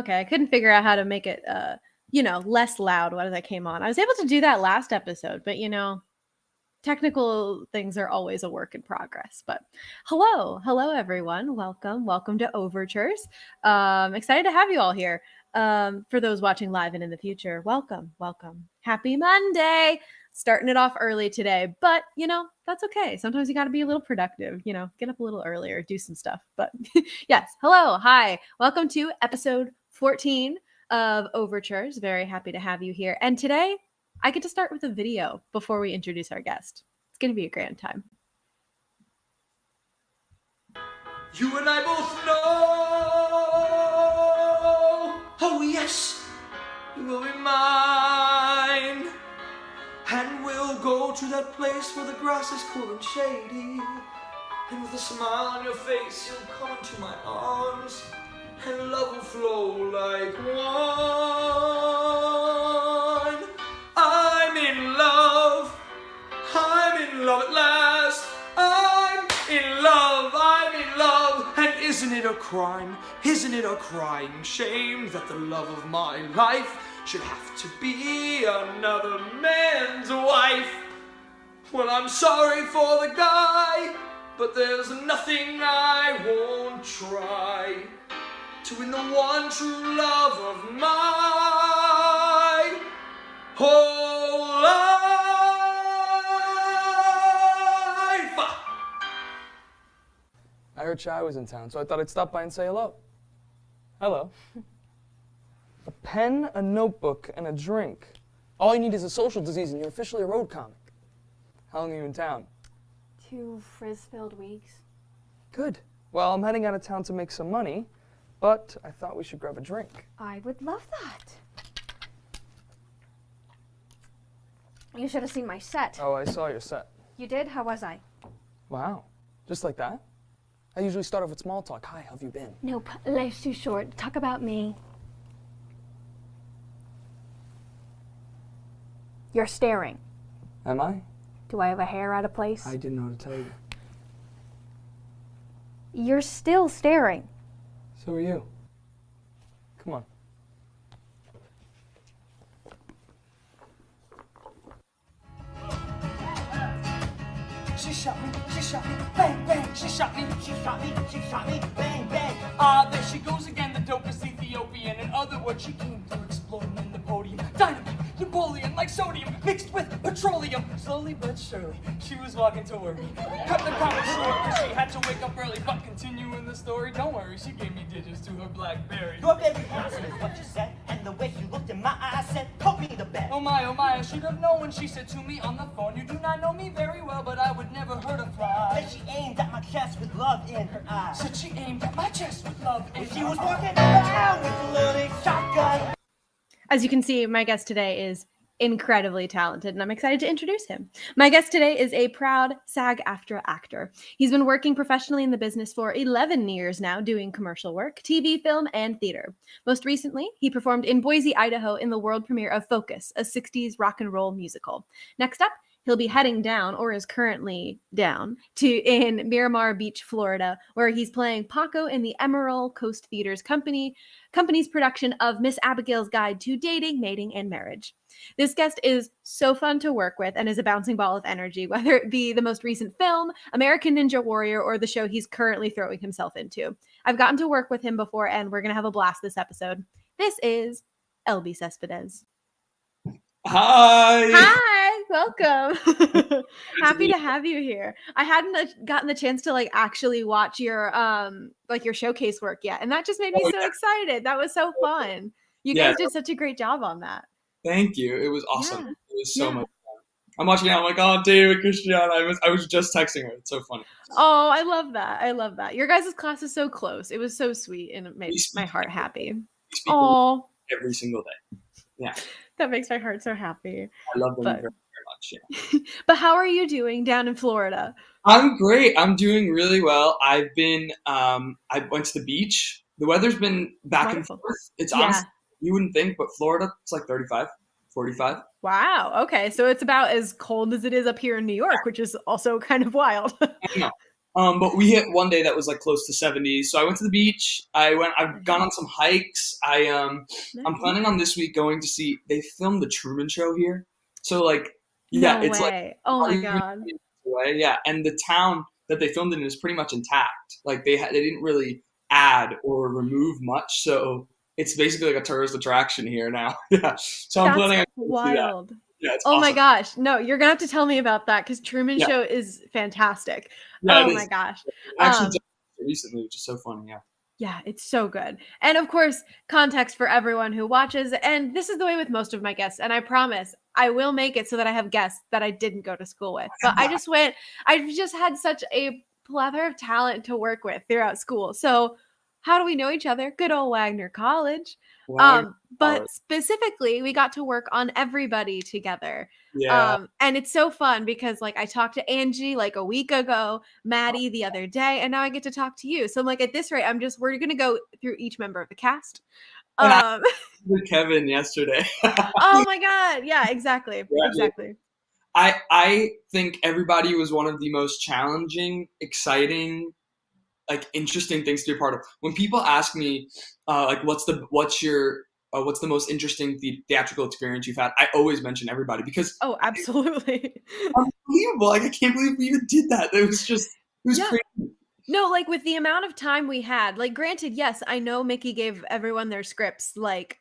Okay, I couldn't figure out how to make it, less loud as I came on. I was able to do that last episode, but technical things are always a work in progress. But hello everyone. Welcome to Overtures. Excited to have you all here. For those watching live and in the future, welcome. Happy Monday. Starting it off early today, but that's okay. Sometimes you got to be a little productive, get up a little earlier, do some stuff. But yes, hello, hi, welcome to episode 14 of Overtures. Very happy to have you here. And today I get to start with a video before we introduce our guest. It's going to be a grand time. You and I both know, oh yes, you will be mine. And we'll go to that place where the grass is cool and shady. And with a smile on your face, you'll come into my arms. And love will flow like wine. I'm in love at last. I'm in love, and isn't it a crime, crying shame that the love of my life should have to be another man's wife? Well, I'm sorry for the guy, but there's nothing I won't try to win the one true love of my whole life. I heard Chai was in town, so I thought I'd stop by and say hello. Hello. A pen, a notebook, and a drink. All you need is a social disease and you're officially a road comic. How long are you in town? 2 frizz-filled weeks. Good. Well, I'm heading out of town to make some money, but I thought we should grab a drink. I would love that. You should have seen my set. Oh, I saw your set. You did? How was I? Wow. Just like that? I usually start off with small talk. Hi, how have you been? Nope. Life's too short. Talk about me. You're staring. Am I? Do I have a hair out of place? I didn't know what to tell you. You're still staring. So are you. Come on. She shot me, bang, bang. She shot me, bang, bang. There she goes again, the dopest Ethiopian. In other words, she came through exploding in the podium. Dynamite, Napoleon, like sodium, mixed with petroleum. Slowly but surely, she was walking toward me. Cut the comment short, cause she had to wake up early. But continuing the story, don't worry, she gave me digits to her BlackBerry. Your very answer is what you said, and the way you looked in my eyes said, put me to bed. Oh my, I should have known when she said to me on the phone, you do not know me very well, but I would never hurt a fly. Then she aimed at my chest with love in her eyes. Said she aimed at my chest with love in She her was eyes. walking around with a loaded shotgun. As you can see, my guest today is incredibly talented, and I'm excited to introduce him. My guest today is a proud SAG-AFTRA actor. He's been working professionally in the business for 11 years now, doing commercial work, TV, film, and theater. Most recently, he performed in Boise, Idaho in the world premiere of Focus, a 60s rock and roll musical. Next up, he'll be heading down, or is currently down, in Miramar Beach, Florida, where he's playing Paco in the Emerald Coast Theater's company's production of Miss Abigail's Guide to Dating, Mating, and Marriage. This guest is so fun to work with and is a bouncing ball of energy, whether it be the most recent film, American Ninja Warrior, or the show he's currently throwing himself into. I've gotten to work with him before, and we're going to have a blast this episode. This is Elbi Cespedes. Hi, welcome. Happy to have you here. I hadn't gotten the chance to actually watch your your showcase work yet, and that just made me so excited. That was so fun. You guys did such a great job on that. Thank you. It was awesome. Yeah. It was so much fun. I'm watching it. I'm like, oh, David, Christiana. I was just texting her. It's so funny. Oh, I love that. Your guys' class is so close. It was so sweet, and it made my heart happy. Oh, every single day. Yeah. That makes my heart so happy. I love them very much. Yeah. But how are you doing down in Florida? I'm great. I'm doing really well. I've been, I went to the beach. The weather's been back Wonderful. and forth. It's honestly, you wouldn't think, but Florida, it's like 35, 45. Wow. Okay. So it's about as cold as it is up here in New York, which is also kind of wild. I know. But we hit one day that was like close to 70s. So I went to the beach. I've gone on some hikes. I'm planning on this week going to see, they filmed the Truman Show here. So like, yeah, No it's like, way. Oh my God. away. Yeah. And the town that they filmed it in is pretty much intact. Like they didn't really add or remove much. So it's basically like a tourist attraction here now. Yeah. So I'm planning on going to see that. Wild. Yeah, it's Oh my awesome. gosh. No, you're gonna have to tell me about that because Truman Yeah. Show is fantastic. Yeah, Oh it my is. gosh. I actually Um, did it recently, which is so funny. Yeah. Yeah, it's so good. And of course, context for everyone who watches. And this is the way with most of my guests. And I promise I will make it so that I have guests that I didn't go to school with. But I've just had such a plethora of talent to work with throughout school. So how do we know each other? Good old Wagner College. Well, But specifically, we got to work on Everybody together. yeah. And it's so fun because like I talked to Angie like a week ago, Maddie the other day, and now I get to talk to you. So I'm like, at this rate, we're gonna go through each member of the cast. And I Um, with Kevin yesterday. oh my God. Yeah, exactly. Yeah, Exactly. I think Everybody was one of the most challenging, exciting, like interesting things to be a part of. When people ask me, like, what's the most interesting theatrical experience you've had, I always mention Everybody because Oh, absolutely. unbelievable. Like I can't believe we even did that. It was Yeah. crazy. No, like with the amount of time we had, like granted, yes, I know Mickey gave everyone their scripts like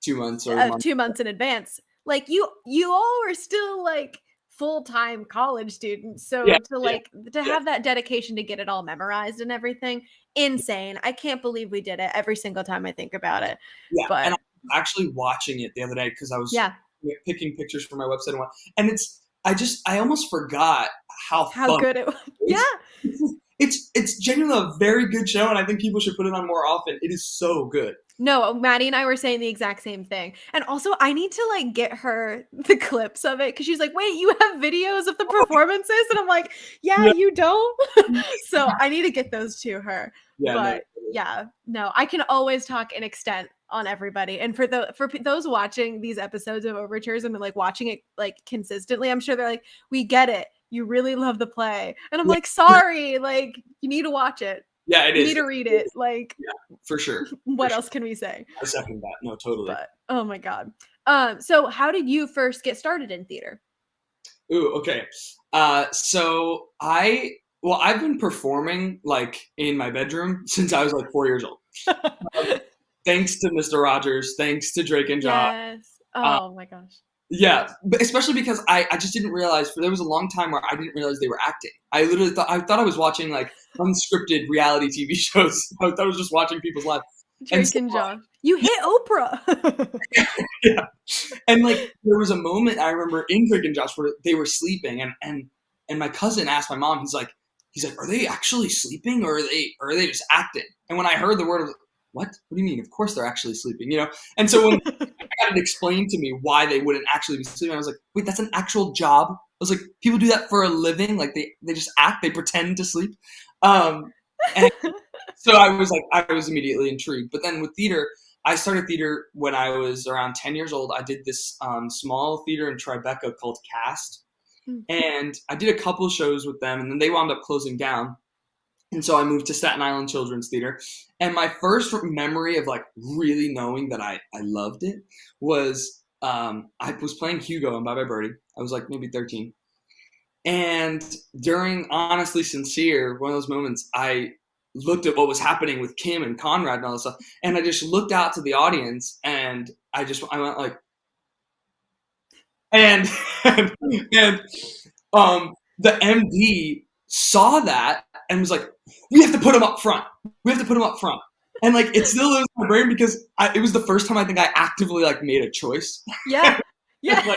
2 months or a month. 2 months in advance. Like you all were still like full-time college students. So Yeah, to have that dedication to get it all memorized and everything, insane. I can't believe we did it every single time I think about it. Yeah, But and I was actually watching it the other day because I was yeah, picking pictures for my website and what, and I almost forgot how fun good it was. it is. Yeah. It's genuinely a very good show, and I think people should put it on more often. It is so good. No, Maddie and I were saying the exact same thing. And also, I need to like get her the clips of it because she's like, wait, you have videos of the performances? And I'm like, yeah. You don't? So I need to get those to her. Yeah, But yeah, no, I can always talk in extent on Everybody. And for those watching these episodes of Overtures and like watching it like consistently, I'm sure they're like, we get it. You really love the play. And I'm like, sorry, like you need to watch it. Yeah, it You is. need to read it. Like, For sure. what else can we say? I second that. No, totally. But oh my God. So how did you first get started in theater? Ooh, okay. I've been performing like in my bedroom since I was like 4 years old. Thanks to Mr. Rogers, thanks to Drake and Josh. Yes. Oh my gosh. Yeah, but especially because I just didn't realize there was a long time where I didn't realize they were acting. I literally thought I was watching like unscripted reality TV shows. I thought I was just watching people's lives. Drake and Josh. You hit Oprah. Yeah. And like there was a moment I remember in Drake and Josh where they were sleeping and my cousin asked my mom, he's like, are they actually sleeping or are they just acting? And when I heard the word, I was like, what do you mean? Of course they're actually sleeping, you know? And so when I got it explained to me why they wouldn't actually be sleeping, I was like, wait, that's an actual job? I was like, people do that for a living? Like they just act, they pretend to sleep. And so I was immediately intrigued. But then with theater, I started theater when I was around 10 years old. I did this small theater in Tribeca called Cast. And I did a couple shows with them, and then they wound up closing down. And so I moved to Staten Island Children's Theater. And my first memory of like really knowing that I loved it was I was playing Hugo in Bye Bye Birdie. I was like maybe 13. And during Honestly Sincere, one of those moments, I looked at what was happening with Kim and Conrad and all this stuff. And I just looked out to the audience and I went like, and the MD saw that and was like, we have to put him up front. And like it still lives in my brain because it was the first time I think I actively like made a choice. Yeah. Yeah.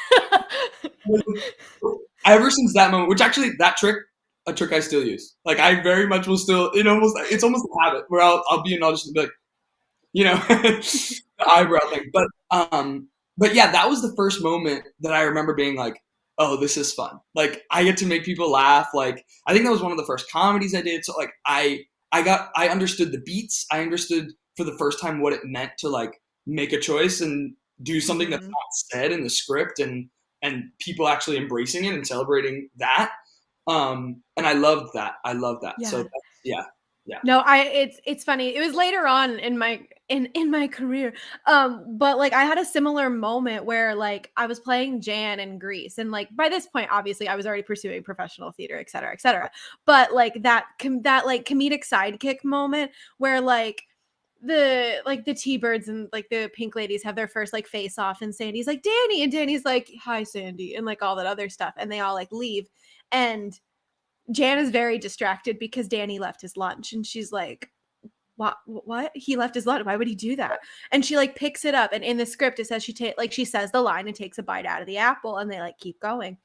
Ever since that moment, which actually a trick I still use. Like I very much will still, it's almost a habit where I'll be in audition and be like, the eyebrow thing. But yeah, that was the first moment that I remember being like, oh, this is fun. Like I get to make people laugh. Like I think that was one of the first comedies I did. So like I understood the beats. I understood for the first time what it meant to like make a choice and do something that's not said in the script and people actually embracing it and celebrating that. And I loved that. I love that. Yeah. So yeah. No, it's funny. It was later on in my career. But like I had a similar moment where like I was playing Jan in Greece, and like by this point, obviously I was already pursuing professional theater, et cetera, et cetera. But like that like comedic sidekick moment where like the T-Birds and like the Pink Ladies have their first like face off, and Sandy's like Danny, and Danny's like hi Sandy, and like all that other stuff, and they all like leave, and Jan is very distracted because Danny left his lunch, and she's like, what? He left his lunch. Why would he do that? And she like picks it up, and in the script it says she says the line and takes a bite out of the apple, and they like keep going.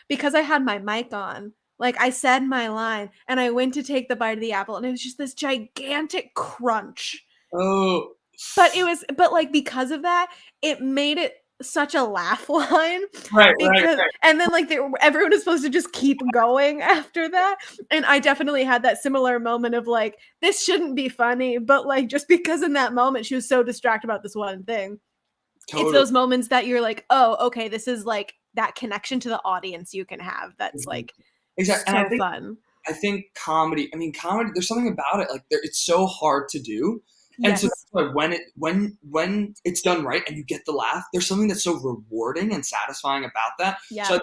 Because I had my mic on, like I said my line, and I went to take the bite of the apple, and it was just this gigantic crunch. Oh. But like because of that, it made it such a laugh line, Right. and then like everyone is supposed to just keep going after that, and I definitely had that similar moment of like this shouldn't be funny, but like just because in that moment she was so distracted about this one thing. Totally. It's those moments that you're like, oh, okay, this is like that connection to the audience you can have that's like exactly. so And fun. I think comedy. I mean, comedy. There's something about it. Like, it's so hard to do. And Yes. so like, when it's done right and you get the laugh, there's something that's so rewarding and satisfying about that. Yeah. So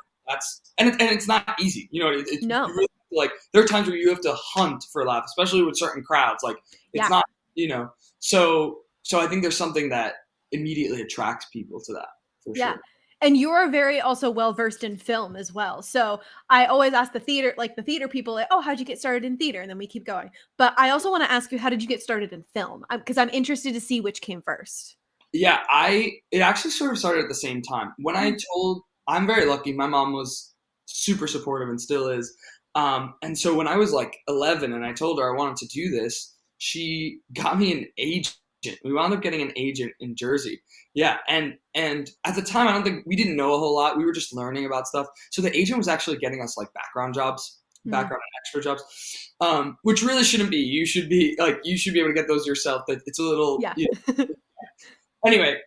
and it's not easy. You know, it's No. you really, like there are times where you have to hunt for a laugh, especially with certain crowds. Like it's not, you know. So I think there's something that immediately attracts people to that. For sure. And you're very also well versed in film as well. So I always ask the theater people, like, oh, how'd you get started in theater? And then we keep going. But I also want to ask you, how did you get started in film? Because I'm interested to see which came first. Yeah, it actually sort of started at the same time. When I'm very lucky. My mom was super supportive and still is. And so when I was like 11 and I told her I wanted to do this, she got me an agent. We wound up getting an agent in Jersey. Yeah, and at the time, we didn't know a whole lot. We were just learning about stuff. So the agent was actually getting us like background and extra jobs, which really shouldn't be. You should be able to get those yourself. That it's a little. Yeah. Anyway,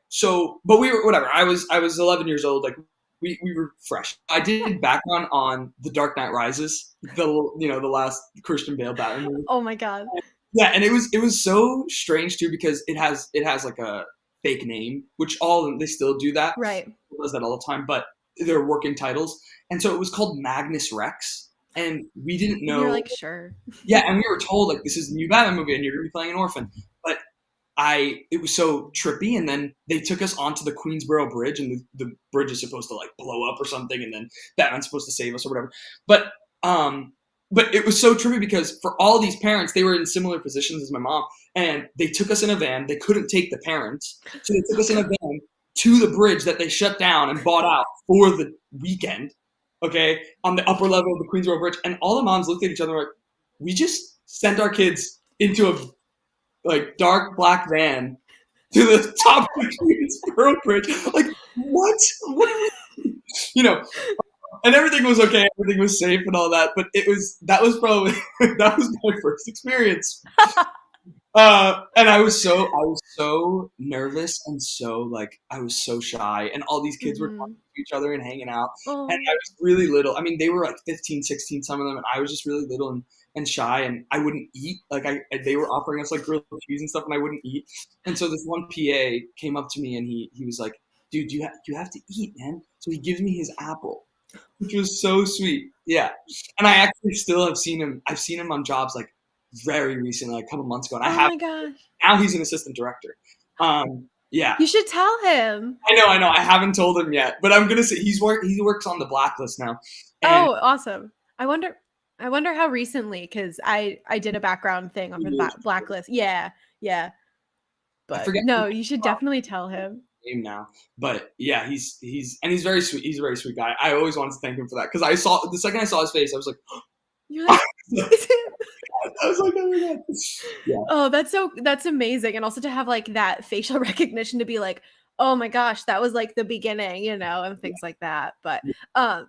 but we were whatever. I was 11 years old. Like we were fresh. I did background on The Dark Knight Rises, the last Christian Bale Batman movie. Oh my God. Yeah, and it was so strange too because it has like a fake name, which all of them, they still do that. Right. It does that all the time, but they're working titles, and so it was called Magnus Rex, and we didn't know. You're like, sure. Yeah, and we were told like this is a new Batman movie, and you're gonna be playing an orphan, but it was so trippy, and then they took us onto the Queensboro Bridge, and the bridge is supposed to like blow up or something, and then Batman's supposed to save us or whatever, But it was so trippy because for all these parents, they were in similar positions as my mom, and they took us in a van. They couldn't take the parents, so they took us in a van to the bridge that they shut down and bought out for the weekend, okay, on the upper level of the Queensboro Bridge. And all the moms looked at each other like, we just sent our kids into a like dark black van to the top of the Queensboro Bridge. Like, what? You know, and everything was okay, everything was safe and all that, but that was my first experience. And I was so nervous and so like I was so shy, and all these kids were talking to each other and hanging out. Oh. And I was really little. I mean, they were like 15, 16, some of them, and I was just really little and shy, and I wouldn't eat. Like they were offering us like grilled cheese and stuff, and I wouldn't eat. And so this one PA came up to me and he was like, dude, you have to eat, man. So he gives me his apple, which was so sweet. Yeah. And I actually still have seen him. I've seen him on jobs like very recently, like a couple months ago. And my gosh. Now he's an assistant director. Yeah. You should tell him. I know. I haven't told him yet, but I'm going to say he works on the Blacklist now. Oh, awesome. I wonder how recently, because I did a background thing on the Blacklist. Yeah. But no, you should definitely tell him. Name now, but yeah, he's very sweet. He's a very sweet guy. I always wanted to thank him for that because the second I saw his face, I was like, you're like, I was like, oh my God. Yeah. Oh, that's amazing, and also to have like that facial recognition to be like, oh my gosh, that was like the beginning, and things like that. But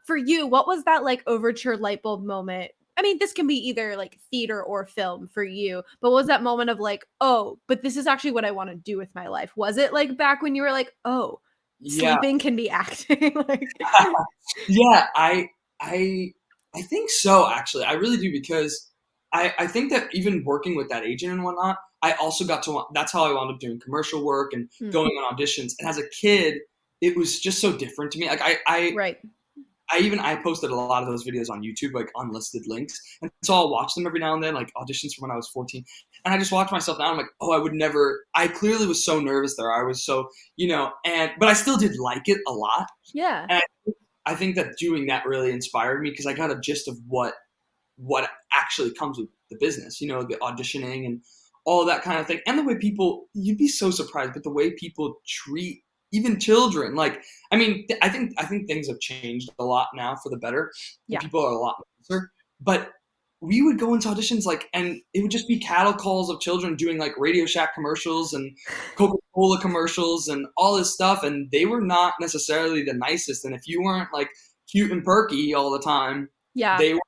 for you, what was that like overture light bulb moment? I mean, this can be either like theater or film for you, but what was that moment of like, oh, but this is actually what I want to do with my life? Was it like back when you were like, oh, sleeping can be acting? Like, yeah, I think so, actually. I really do, because I think that even working with that agent and whatnot, I also got to, that's how I wound up doing commercial work and going on auditions. And as a kid, it was just so different to me. Like Right. I posted a lot of those videos on YouTube, like unlisted links. And so I'll watch them every now and then, like auditions from when I was 14. And I just watch myself now. I'm like, oh, I clearly was so nervous there. I was so, but I still did like it a lot. Yeah. And I think that doing that really inspired me, because I got a gist of what actually comes with the business, the auditioning and all that kind of thing. And the way you'd be so surprised, but the way people treat even children. Like, I mean, I think things have changed a lot now for the better. Yeah. People are a lot nicer. But we would go into auditions, like, and it would just be cattle calls of children doing like Radio Shack commercials and Coca-Cola commercials and all this stuff. And they were not necessarily the nicest. And if you weren't like cute and perky all the time, Yeah. they were,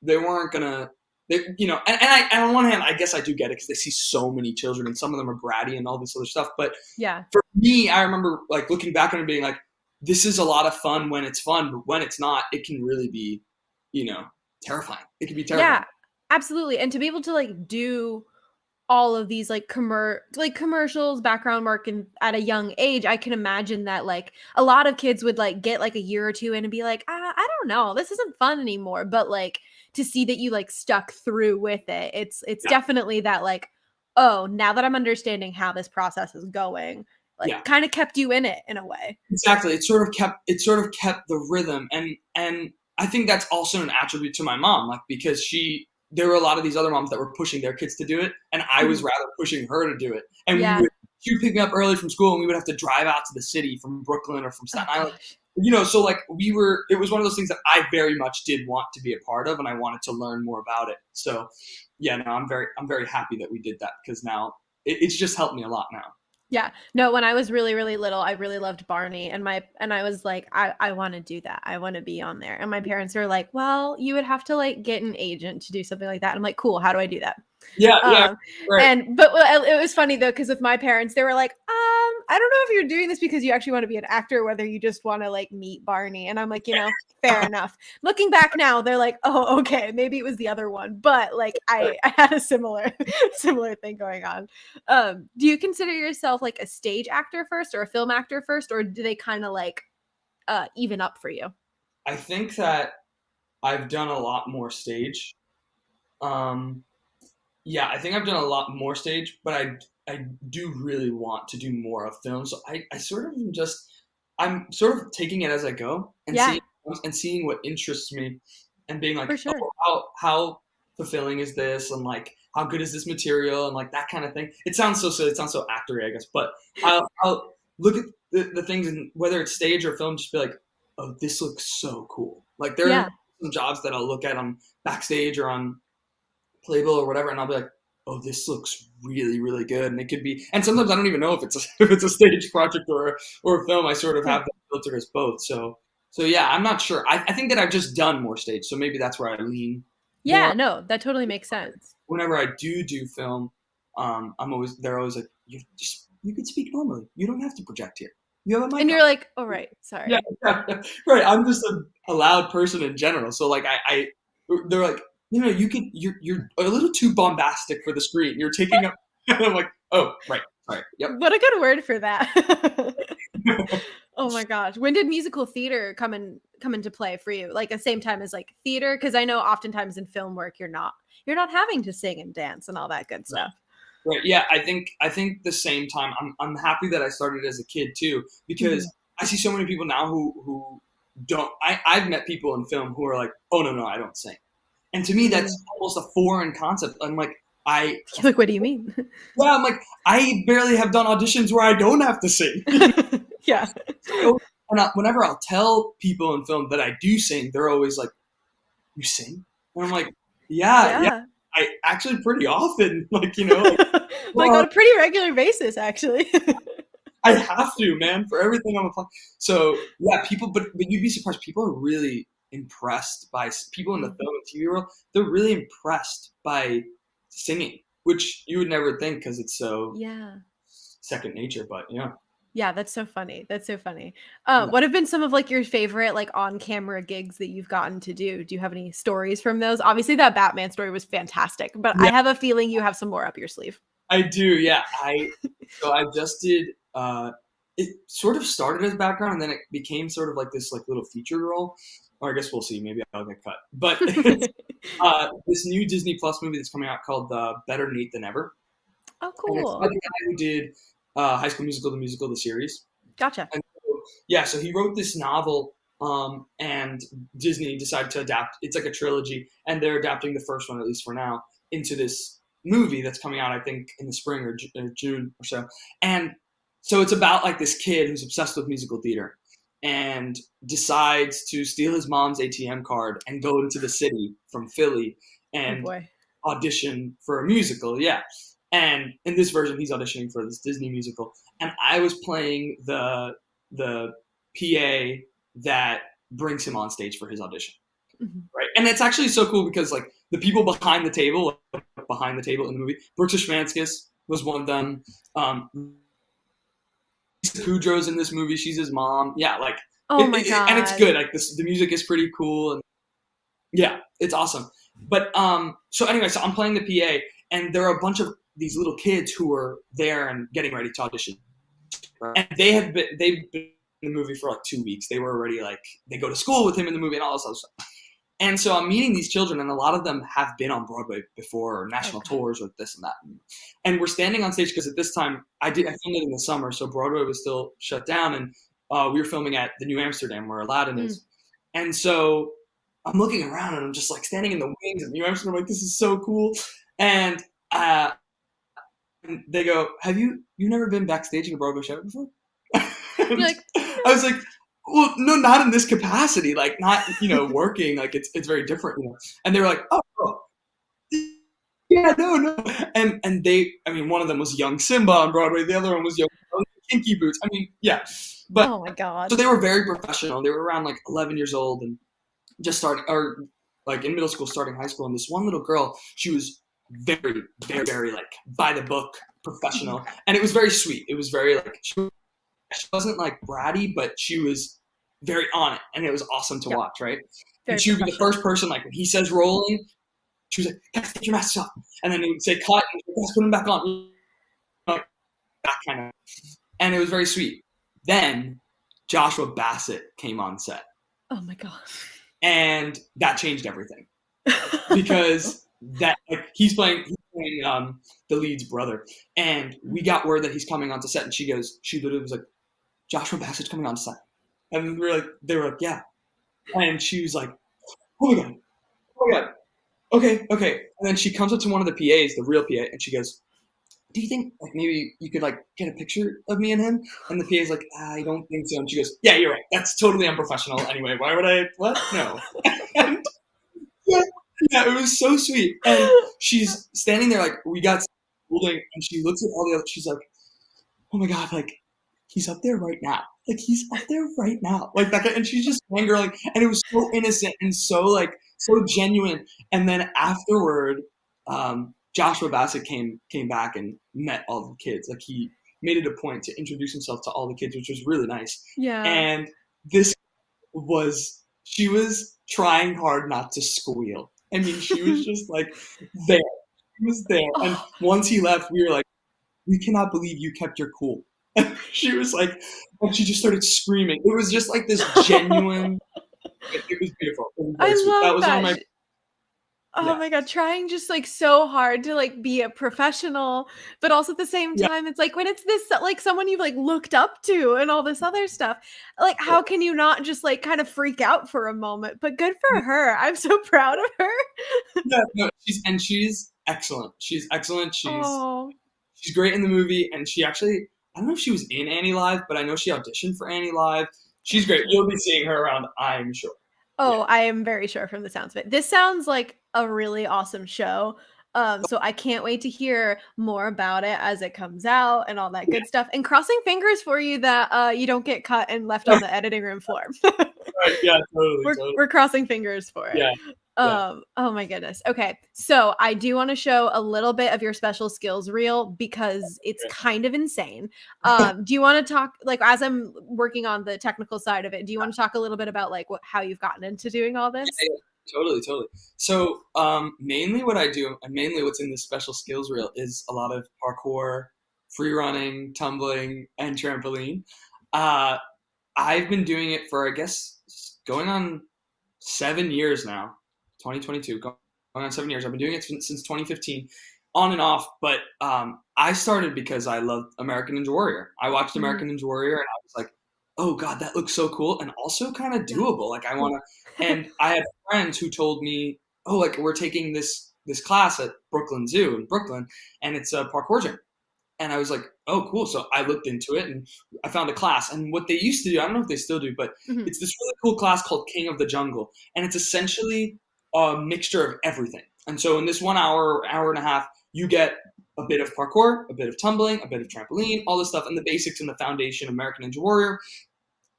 they weren't gonna, and on one hand, I guess I do get it, because they see so many children and some of them are bratty and all this other stuff. But Yeah. for me, I remember like looking back on it and being like, this is a lot of fun when it's fun, but when it's not, it can really be, terrifying. It can be terrifying. Yeah, absolutely. And to be able to like do all of these like commercials, background work, and at a young age, I can imagine that like a lot of kids would like get like a year or two in and be like, I don't know, this isn't fun anymore. But like to see that you like stuck through with it, it's definitely that like, oh, now that I'm understanding how this process is going, like kind of kept you in it in a way. Exactly. It sort of kept the rhythm, and I think that's also an attribute to my mom, like, because there were a lot of these other moms that were pushing their kids to do it, and I was rather pushing her to do it. And she would pick me up early from school, and we would have to drive out to the city from Brooklyn or from Staten Island. So like it was one of those things that I very much did want to be a part of, and I wanted to learn more about it. So yeah, no, I'm very happy that we did that, because now it's just helped me a lot now. Yeah. No, when I was really, really little, I really loved Barney, and I was like, I want to do that. I want to be on there. And my parents were like, well, you would have to like get an agent to do something like that. I'm like, cool. How do I do that? Yeah. Right. But it was funny though, because with my parents, they were like, I don't know if you're doing this because you actually want to be an actor, whether you just want to like meet Barney. And I'm like, fair enough. Looking back now, they're like, oh, okay, maybe it was the other one. But like I had a similar thing going on. Do you consider yourself like a stage actor first or a film actor first, or do they kind of like even up for you? I think that I've done a lot more stage. Yeah, I think I've done a lot more stage, but I do really want to do more of film. So I sort of I'm sort of taking it as I go and seeing what interests me, and being like, how fulfilling is this, and like how good is this material, and like that kind of thing. It sounds so silly, it sounds so actory, I guess, but I'll look at the things, and whether it's stage or film, just be like, oh, this looks so cool. Like there are some jobs that I'll look at on Backstage or on Playbill or whatever, and I'll be like, oh, this looks really, really good. And it could be, and sometimes I don't even know if it's a stage project or a film. I sort of have that filter as both. So yeah, I'm not sure. I think that I've just done more stage, so maybe that's where I lean. Yeah, more. no, that totally makes sense. Whenever I do film, they're always like, you can speak normally. You don't have to project here. You have a mic. And you're like, oh right, sorry. Yeah, right. I'm just a loud person in general. So like they're like, you're a little too bombastic for the screen. You're taking up. And I'm like, oh, right, sorry, yep. What a good word for that. Oh my gosh, when did musical theater come into play for you? Like the same time as like theater, because I know oftentimes in film work you're not having to sing and dance and all that good stuff. Right. Yeah, I think the same time. I'm happy that I started as a kid too, because I see so many people now who don't. I've met people in film who are like, oh no, I don't sing. And to me, that's almost a foreign concept. I'm like, what do you mean? Yeah, I'm like, I barely have done auditions where I don't have to sing. Yeah. So, and whenever I'll tell people in film that I do sing, they're always like, you sing? And I'm like, yeah. I actually pretty often, like on a pretty regular basis, actually. I have to, man, for everything I'm applying. So yeah, but you'd be surprised. People are really impressed by people in the film and TV world. They're really impressed by singing, which you would never think because it's so second nature. But yeah. Yeah, that's so funny. That's so funny. Yeah. What have been some of like your favorite like on-camera gigs that you've gotten to do? Do you have any stories from those? Obviously, that Batman story was fantastic, but I Yeah. have a feeling you have some more up your sleeve. I do, yeah. So I just did. It sort of started as background, and then it became sort of like this like little feature role. Or I guess we'll see. Maybe I'll get cut. But it's this new Disney Plus movie that's coming out called Better Nate Than Ever. Oh, And it's cool. by the guy who did High School Musical, the series. Gotcha. And so, yeah, so he wrote this novel, and Disney decided to adapt. It's like a trilogy, and they're adapting the first one, at least for now, into this movie that's coming out, I think, in the spring or June or so. And so it's about like this kid who's obsessed with musical theater and decides to steal his mom's ATM card and go into the city from Philly Oh and boy. audition for a musical. Yeah. And in this version, he's auditioning for this Disney musical. And I was playing the PA that brings him on stage for his audition. Mhm. Right. And it's actually so cool because like the people behind the table in the movie, Brooke Schmanskis was one of them. Lisa Kudrow's in this movie. She's his mom. Yeah. Like, Oh my god. and it's good. Like the music is pretty cool. And yeah, it's awesome. But so anyway, so I'm playing the PA, and there are a bunch of these little kids who are there and getting ready to audition. And they've been in the movie for like 2 weeks. They were already like, they go to school with him in the movie and all this other stuff. And so I'm meeting these children, and a lot of them have been on Broadway before, or national tours, or this and that. And we're standing on stage because at this time I filmed it in the summer, so Broadway was still shut down, and we were filming at the New Amsterdam where Aladdin is. And so I'm looking around, and I'm just like standing in the wings of New Amsterdam, like this is so cool. And they go, "Have you never been backstage in a Broadway show before?" You're like, I was like, well, no, not in this capacity, like not, working, like it's very different, And they were like, oh, yeah, no. And they, I mean, one of them was young Simba on Broadway. The other one was young Kinky Boots. I mean, yeah. But oh my god. so they were very professional. They were around like 11 years old and just starting, or like in middle school, starting high school. And this one little girl, she was very, very, very like by the book professional. And it was very sweet. It was very like, she wasn't like bratty, but she was very on it, and it was awesome to watch, right? And she would be the first person, like when he says rolling, she was like, "Guys, take your masks off," and then he would say cut, and guys, put them back on, that kind of. And it was very sweet. Then Joshua Bassett came on set. Oh my god. And that changed everything because he's playing the lead's brother, and we got word that he's coming onto set, and she literally was like, "Joshua Bassett's coming on set." And they were like, yeah. And she was like, oh my god. Okay. And then she comes up to one of the PAs, the real PA, and she goes, "Do you think like maybe you could like get a picture of me and him?" And the PA's like, "I don't think so." And she goes, "Yeah, you're right. That's totally unprofessional. Anyway, why would I? What? No." And, yeah, it was so sweet. And she's standing there like we got holding, and she looks at all the other. She's like, "Oh my god, like." He's up there right now. Like he's up there right now. Like that, and she's just fangirling, and it was so innocent and so so genuine. And then afterward, Joshua Bassett came back and met all the kids. Like he made it a point to introduce himself to all the kids, which was really nice. Yeah. And she was trying hard not to squeal. I mean, she was just like there. She was there. And once he left, we were like, "We cannot believe you kept your cool." She was like, and she just started screaming. It was just like this genuine. It was beautiful. I love that. Was that. one of my. Oh my god, trying just like so hard to like be a professional, but also at the same time, it's like when it's this like someone you've like looked up to and all this other stuff, like how can you not just like kind of freak out for a moment? But good for her. I'm so proud of her. Yeah, no, she's excellent. She's excellent. She's great in the movie, and she actually. I don't know if she was in Annie Live, but I know she auditioned for Annie Live. She's great. You'll be seeing her around, I'm sure. Oh, yeah. I am very sure from the sounds of it. This sounds like a really awesome show. So I can't wait to hear more about it as it comes out and all that good stuff. And crossing fingers for you that you don't get cut and left on the editing room floor. Right, yeah, totally. We're crossing fingers for it. Yeah. Oh my goodness. Okay. So I do want to show a little bit of your special skills reel because it's kind of insane. Do you want to talk, like, as I'm working on the technical side of it, do you want to talk a little bit about like how you've gotten into doing all this? Yeah, totally. So mainly what I do, and mainly what's in this special skills reel, is a lot of parkour, free running, tumbling, and trampoline. I've been doing it for, I guess, going on 7 years now. 2022, going on 7 years. I've been doing it since 2015, on and off. But I started because I loved American Ninja Warrior. I watched American Ninja Warrior, and I was like, oh God, that looks so cool, and also kind of doable. Like, I want to. And I had friends who told me, oh, like, we're taking this class at Brooklyn Zoo in Brooklyn, and it's a parkour gym. And I was like, oh, cool. So I looked into it and I found a class. And what they used to do, I don't know if they still do, but it's this really cool class called King of the Jungle. And it's essentially a mixture of everything. And so in this 1 hour, hour and a half, you get a bit of parkour, a bit of tumbling, a bit of trampoline, all this stuff, and the basics and the foundation of American Ninja Warrior.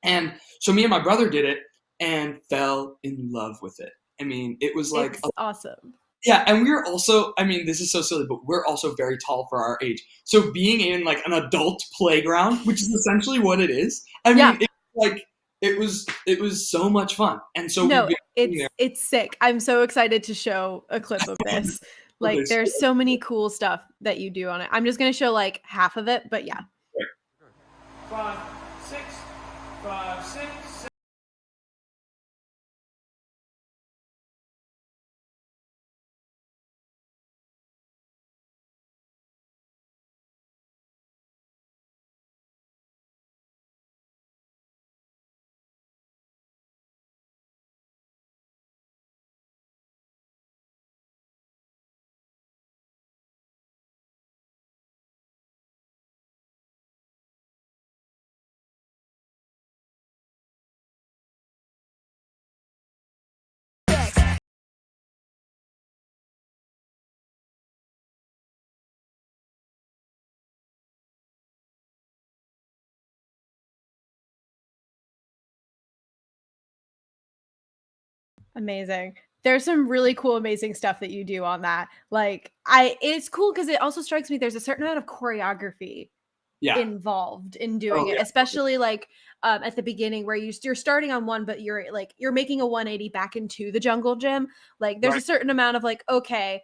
And so me and my brother did it and fell in love with it. I mean, it was like it's awesome. Yeah, and we're also, I mean, this is so silly, but we're also very tall for our age. So being in like an adult playground, which is essentially what it is, I mean, it was so much fun. And so no, it's sick. I'm so excited to show a clip of this. Like, there's so many cool stuff that you do on it. I'm just gonna show like half of it, but yeah. 5, 6, 5, 6. Amazing. There's some really cool, amazing stuff that you do on that. Like, it's cool because it also strikes me there's a certain amount of choreography involved in doing it, especially like at the beginning where you're starting on one, but you're making a 180 back into the jungle gym. Like, there's a certain amount of like, okay,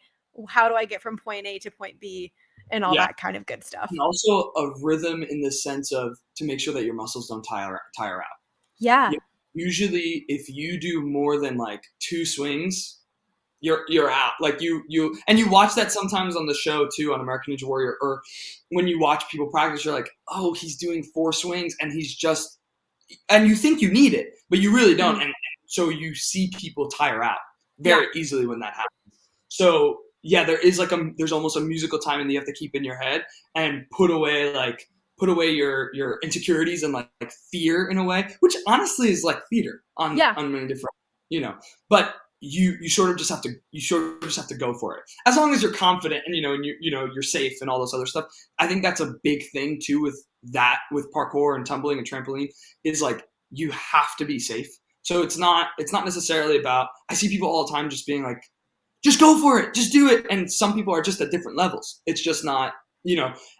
how do I get from point A to point B and all that kind of good stuff. And also a rhythm in the sense of to make sure that your muscles don't tire out. Yeah. Usually if you do more than like 2 swings, you're out. Like you watch that sometimes on the show too, on American Ninja Warrior, or when you watch people practice, you're like, oh, he's doing 4 swings and and you think you need it, but you really don't. And so you see people tire out very easily when that happens. So yeah, there's almost a musical timing that you have to keep in your head and put away your insecurities and like fear in a way, which honestly is like theater on many different, but you sort of just have to go for it. As long as you're confident and you're safe and all this other stuff. I think that's a big thing too with parkour and tumbling and trampoline, is like you have to be safe. So it's not necessarily about, I see people all the time just being like, just go for it, just do it. And some people are just at different levels. It's just not,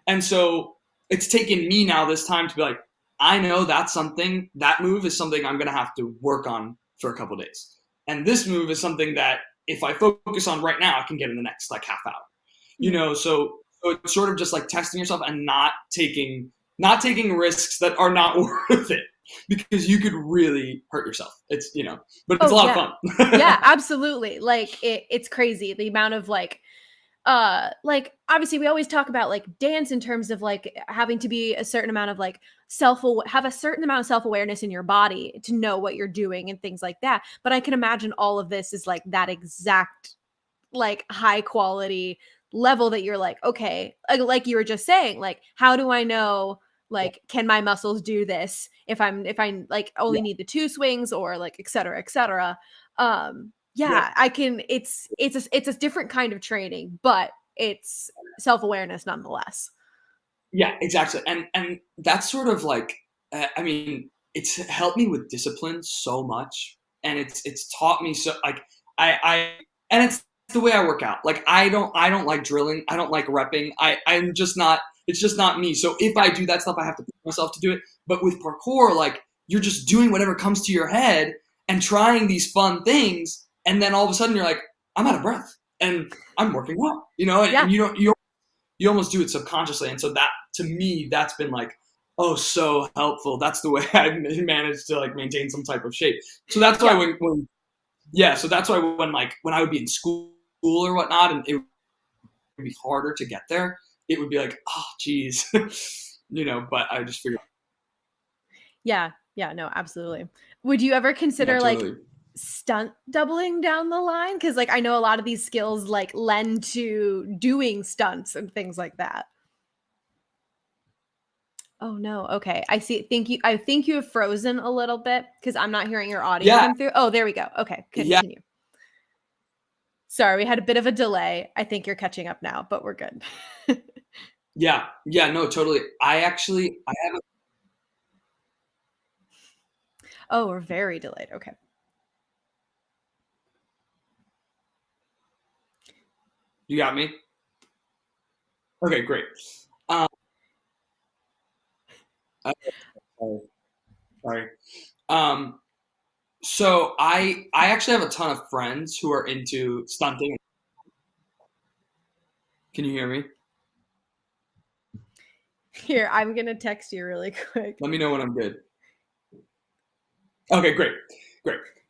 and so it's taken me now this time to be like, I know that move is something I'm going to have to work on for a couple days. And this move is something that if I focus on right now, I can get in the next like half hour, so it's sort of just like testing yourself and not taking risks that are not worth it, because you could really hurt yourself. It's, but it's a lot of fun. Yeah, absolutely. Like it's crazy. The amount of like obviously we always talk about like dance in terms of like having to be a certain amount of like have a certain amount of self-awareness in your body to know what you're doing and things like that. But I can imagine all of this is like that exact like high quality level that you're like, okay, like you were just saying, like, how do I know, like, can my muscles do this if I like only need the 2 swings or like, et cetera, et cetera. Yeah, I can. It's a different kind of training, but it's self-awareness nonetheless. Yeah, exactly. And that's sort of like, I mean, it's helped me with discipline so much, and it's taught me so like I and it's the way I work out. Like I don't like drilling. I don't like repping. I'm just not. It's just not me. So if I do that stuff, I have to push myself to do it. But with parkour, like you're just doing whatever comes to your head and trying these fun things, and then all of a sudden you're like, I'm out of breath, and I'm working out. And you almost do it subconsciously. And so that, to me, that's been like, oh, so helpful. That's the way I've managed to like maintain some type of shape. So that's why so that's why when I would be in school or whatnot, and it would be harder to get there, it would be like, oh, geez, but I just figured. Yeah, no, absolutely. Would you ever consider like Totally. stunt doubling down the line? Because like I know a lot of these skills like lend to doing stunts and things like that. Oh no. Okay. I see. I think you have frozen a little bit because I'm not hearing your audio Yeah. come through. Oh, there we go. Okay. Yeah. Continue. Sorry, we had a bit of a delay. I think you're catching up now, but we're good. Yeah. No, totally. I have a. Oh, we're very delayed. Okay. You got me? Okay, great. Sorry. So I actually have a ton of friends who are into stunting. Can you hear me? Here, I'm going to text you really quick. Let me know when I'm good. Okay, great.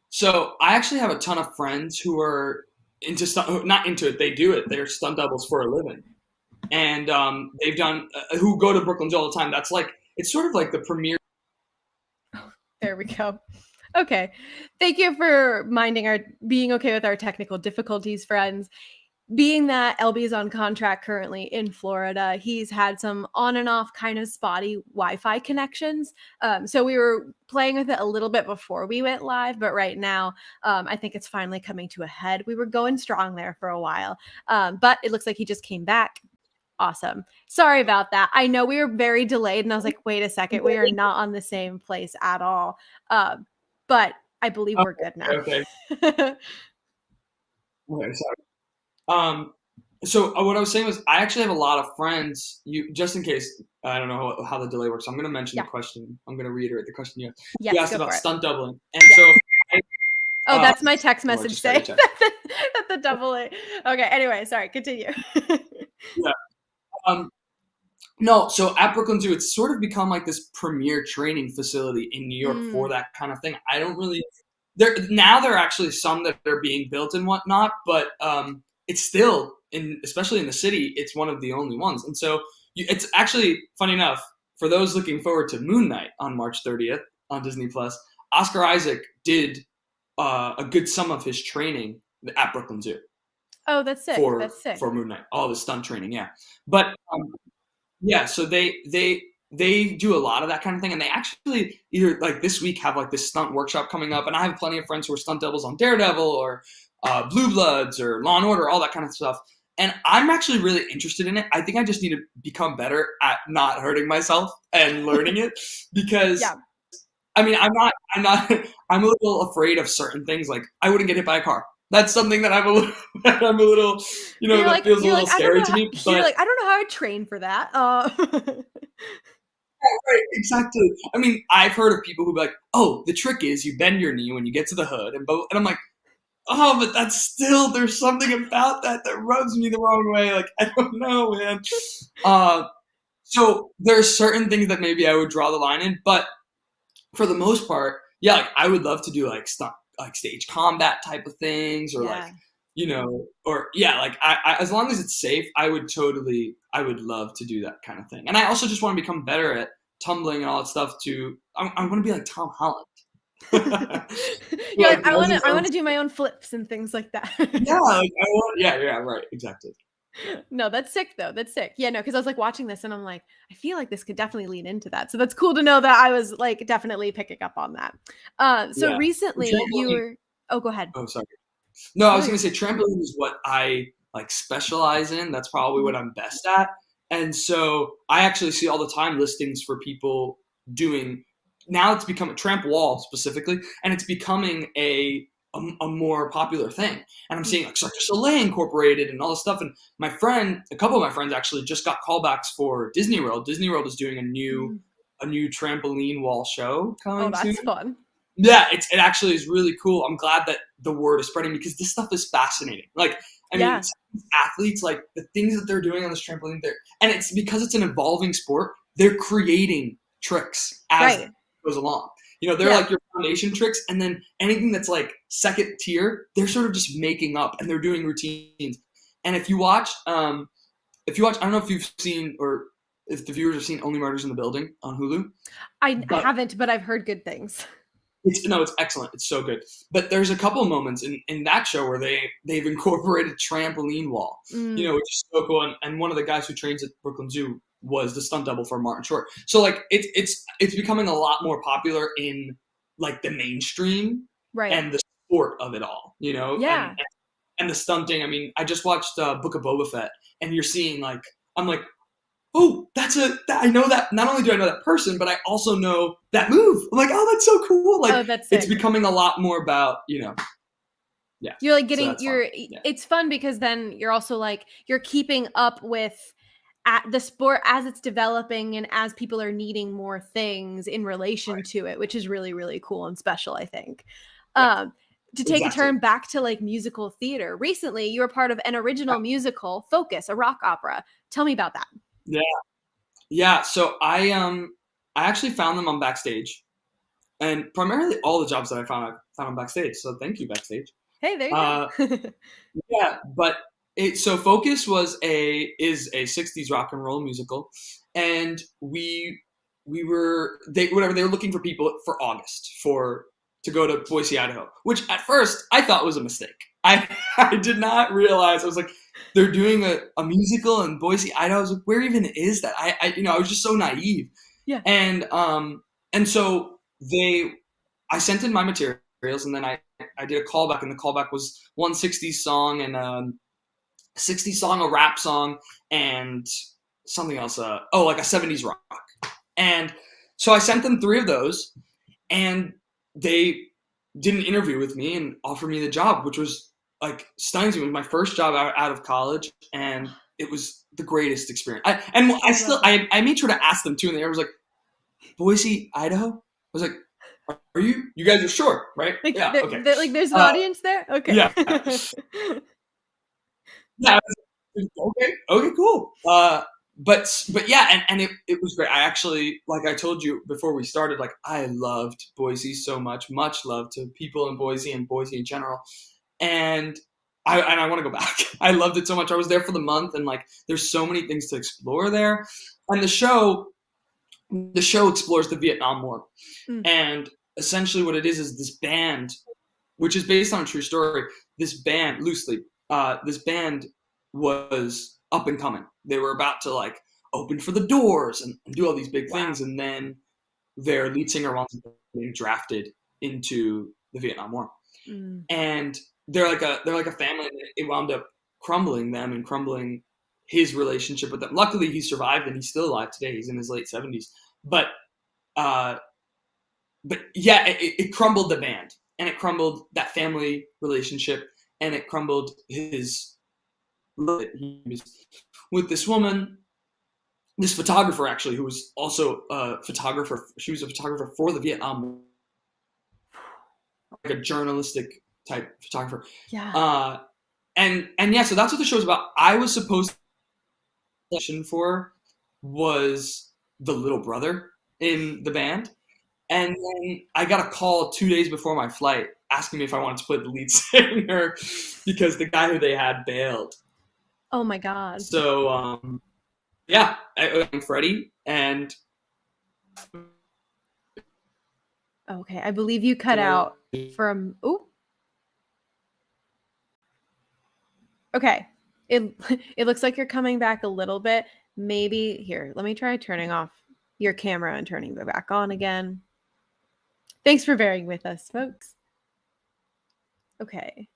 So I actually have a ton of friends who are into not into it. They do it. They're stunt doubles for a living, and they've done who go to Brooklyn Zoo all the time. That's like it's sort of like the premier. There we go. Okay. Thank you for being okay with our technical difficulties, friends. Being that Elbi is on contract currently in Florida, he's had some on and off kind of spotty Wi-Fi connections. So we were playing with it a little bit before we went live, but right now I think it's finally coming to a head. We were going strong there for a while, but it looks like he just came back. Awesome. Sorry about that. I know we were very delayed, and I was like, wait a second, we are not on the same place at all. But I believe we're good now. Okay. Okay, sorry. So what I was saying was, I actually have a lot of friends. Just in case, I don't know how the delay works. I'm going to mention the question. I'm going to reiterate the question you asked. Yes, you asked go about for it. stunt doubling, and so. Oh, that's my text message just saying text. that the doubling. Okay. Anyway, sorry. Continue. Yeah. No, so at Brooklyn Zoo, it's sort of become like this premier training facility in New York for that kind of thing. I don't really. There are actually some that are being built and whatnot, but it's still especially in the city, it's one of the only ones. And so it's actually funny enough for those looking forward to Moon Knight on March 30th on Disney Plus. Oscar Isaac did a good sum of his training at Brooklyn Zoo. Oh, that's sick. That's sick. For Moon Knight, all the stunt training, yeah. But yeah, so they do a lot of that kind of thing, and they actually either like this week have like this stunt workshop coming up, and I have plenty of friends who are stunt doubles on Daredevil or Blue Bloods or Law and Order, all that kind of stuff. And I'm actually really interested in it. I think I just need to become better at not hurting myself and learning it because I mean, I'm a little afraid of certain things. Like I wouldn't get hit by a car. That's something that I'm a little, that feels a little scary to me. But you're like, I don't know how I train for that. Right, exactly. I mean, I've heard of people who be like, "Oh, the trick is you bend your knee when you get to the hood," and I'm like, "Oh, but that's still there's something about that rubs me the wrong way." Like I don't know, man. So there's certain things that maybe I would draw the line in, but for the most part, yeah, like I would love to do like stunt, like stage combat type of things, or like like I as long as it's safe, I would love to do that kind of thing. And I also just want to become better at tumbling and all that stuff too. I want to be like Tom Holland. You're like, I want to do my own flips and things like that. Yeah, right, exactly. No, that's sick though. That's sick. Yeah, no, because I was like watching this and I'm like, I feel like this could definitely lean into that. So that's cool to know that I was like definitely picking up on that. So recently you were. Oh, go ahead. Oh, sorry. No, I was gonna say trampoline is what I like specialize in. That's probably what I'm best at. And so I actually see all the time listings for people doing. Now it's become a tramp wall specifically, and it's becoming a more popular thing. And I'm seeing like Cirque du Soleil incorporated and all this stuff. And a couple of my friends actually just got callbacks for Disney World. Disney World is doing a new trampoline wall show coming Oh, soon. that's fun. Yeah, it actually is really cool. I'm glad that the word is spreading because this stuff is fascinating. Like, I mean, athletes, like the things that they're doing on this trampoline there, and it's because it's an evolving sport, they're creating tricks as it goes along. You know, they're like your foundation tricks, and then anything that's like second tier, they're sort of just making up and they're doing routines. And if you watch, I don't know if you've seen or if the viewers have seen Only Murders in the Building on Hulu. I haven't, but I've heard good things. It's excellent. It's so good. But there's a couple of moments in that show where they've incorporated trampoline wall, you know, which is so cool. And one of the guys who trains at Brooklyn Zoo was the stunt double for Martin Short. So like it's becoming a lot more popular in like the mainstream and the sport of it all, you know? Yeah. And the stunting. I mean, I just watched Book of Boba Fett, and you're seeing like, I'm like, oh, I know that. Not only do I know that person, but I also know that move. I'm like, oh, that's so cool. Like, that's it's sick. becoming a lot more about, you know, You're like getting, fun. It's fun because then you're also like, you're keeping up with the sport as it's developing and as people are needing more things in relation to it, which is really, really cool and special, I think. To take a turn back to like musical theater, recently you were part of an original musical, Focus, a rock opera. Tell me about that. Yeah. So I actually found them on Backstage, and primarily all the jobs that I found on Backstage. So thank you, Backstage. Hey, there you go. Yeah, but so Focus is a 60s rock and roll musical, and they were looking for people for August to go to Boise, Idaho, which at first I thought was a mistake. I did not realize. I was like, they're doing a musical in Boise, Idaho. I was like, where even is that? I was just so naive. Yeah. And so I sent in my materials, and then I did a callback, and the callback was one 60s song and a 60s song, a rap song, and something else. Like a 70s rock. And so I sent them 3 of those, and they did an interview with me and offered me the job, which was like stunning to me. It was my first job out of college, and it was the greatest experience. I made sure to ask them too, and they was like, Boise, Idaho? I was like, are you guys are sure, right? Like, yeah, okay. There's an audience there? Okay. Yeah. Yeah. Okay, cool. But yeah, and it was great. I actually, like I told you before we started, like I loved Boise so much love to people in Boise and Boise in general. And I want to go back. I loved it so much. I was there for the month, and like there's so many things to explore there. And the show explores the Vietnam War. And essentially what it is this band, which is based on a true story. This band, loosely, this band was up and coming. They were about to like open for the Doors and do all these big things, and then their lead singer wound up being drafted into the Vietnam War. And they're like a family. It wound up crumbling them and crumbling his relationship with them. Luckily, he survived, and he's still alive today. He's in his late 70s. But yeah, it crumbled the band, and it crumbled that family relationship, and it crumbled his with this woman, this photographer actually, who was also a photographer. She was a photographer for the Vietnam War, like a journalistic type photographer. Yeah. And yeah, so that's what the show's about. I was supposed to for was the little brother in the band. And then I got a call 2 days before my flight asking me if I wanted to play the lead singer because the guy who they had bailed. Oh my God. So, yeah, I'm Freddie, and okay, I believe you cut out from. Ooh. Okay, it looks like you're coming back a little bit. Maybe here. Let me try turning off your camera and turning it back on again. Thanks for bearing with us, folks. Okay.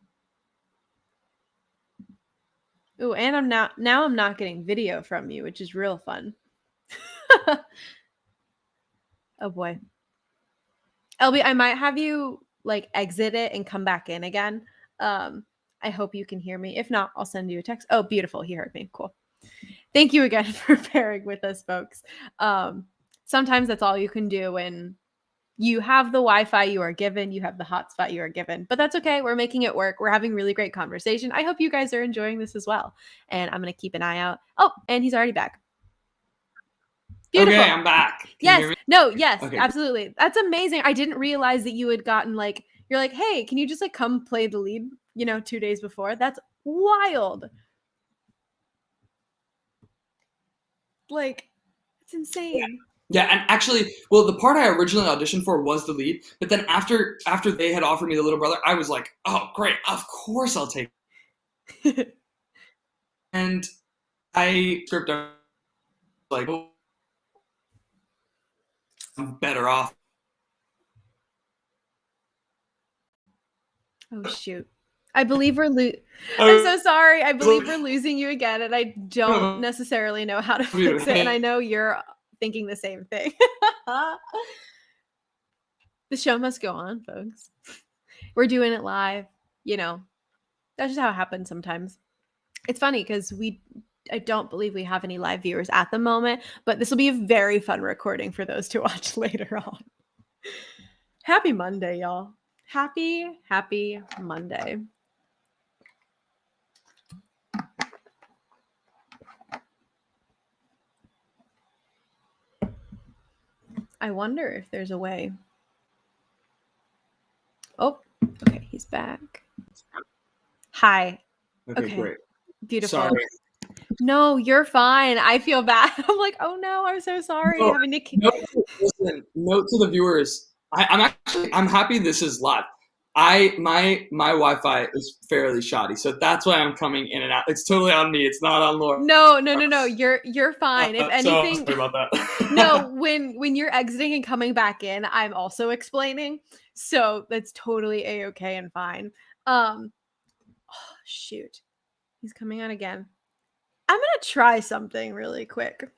Ooh, and I'm not getting video from you, which is real fun. Oh boy. Elby, I might have you like exit it and come back in again. I hope you can hear me. If not, I'll send you a text. Oh, beautiful. He heard me. Cool. Thank you again for bearing with us, folks. Sometimes that's all you can do when you have the Wi-Fi you are given, you have the hotspot you are given, but that's okay. We're making it work. We're having really great conversation. I hope you guys are enjoying this as well. And I'm going to keep an eye out. Oh, and he's already back. Beautiful. Okay, I'm back. Can you Yes. hear me? No, yes, Okay. absolutely. That's amazing. I didn't realize that you had gotten like, you're like, hey, can you just like come play the lead, 2 days before? That's wild. Like, it's insane. Yeah, and actually, well, the part I originally auditioned for was the lead, but then after they had offered me the little brother, I was like, oh, great, of course I'll take it. And I script like, oh, I'm better off. Oh shoot. I believe we're I'm so sorry. I believe we're losing you again, and I don't necessarily know how to fix it. And I know you're thinking the same thing. The show must go on, folks. We're doing it live. That's just how it happens sometimes. It's funny because I don't believe we have any live viewers at the moment, but this will be a very fun recording for those to watch later on. Happy Monday, y'all. Happy Monday. I wonder if there's a way. Oh, okay, he's back. Hi. Okay, great. Beautiful. Sorry. No, you're fine. I feel bad. I'm like, oh no, I'm so sorry. No, Having to... Listen, note to the viewers. I'm happy this is live. My Wi-Fi is fairly shoddy, so that's why I'm coming in and out. It's totally on me. It's not on Lora. No. You're fine. If anything, sorry about that. No, when you're exiting and coming back in, I'm also explaining, so that's totally a-okay and fine. Oh, shoot, he's coming on again. I'm gonna try something really quick.